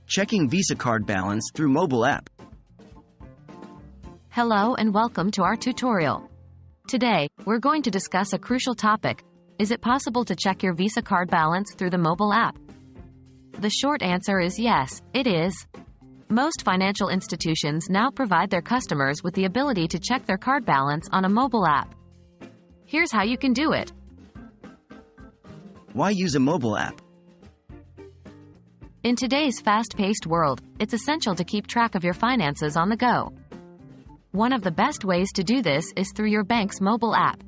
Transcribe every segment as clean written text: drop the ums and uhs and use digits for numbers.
Checking Visa card balance through mobile app. Hello and welcome to our tutorial. Today, we're going to discuss a crucial topic. Is it possible to check your Visa card balance through the mobile app? The short answer is yes, it is. Most financial institutions now provide their customers with the ability to check their card balance on a mobile app. Here's how you can do it. Why use a mobile app? In today's fast-paced world, it's essential to keep track of your finances on the go. One of the best ways to do this is through your bank's mobile app.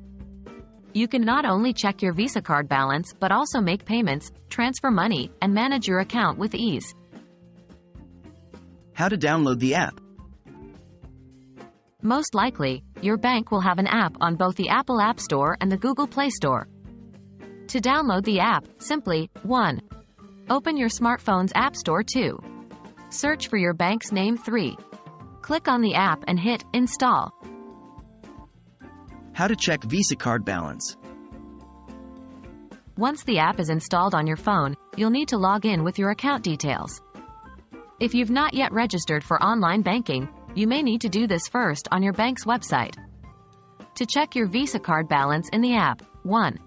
You can not only check your Visa card balance but also make payments, transfer money, and manage your account with ease. How to download the app? Most likely, your bank will have an app on both the Apple App Store and the Google Play Store. To download the app, simply 1. Open your smartphone's App Store. 2. Search for your bank's name. 3. Click on the app and hit Install. How to check Visa card balance? Once the app is installed on your phone, you'll need to log in with your account details. If you've not yet registered for online banking, you may need to do this first on your bank's website. To check your Visa card balance in the app, 1.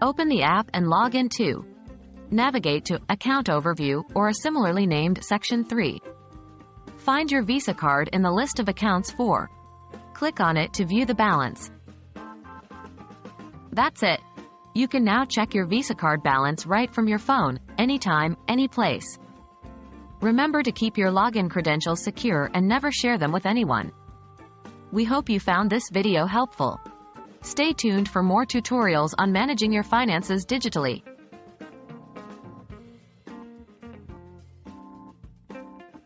Open the app and log in. 2. Navigate to Account Overview or a similarly named Section 3. Find your Visa card in the list of accounts. 4. Click on it to view the balance. That's it. You can now check your Visa card balance right from your phone, anytime, any place. Remember to keep your login credentials secure and never share them with anyone. We hope you found this video helpful. Stay tuned for more tutorials on managing your finances digitally.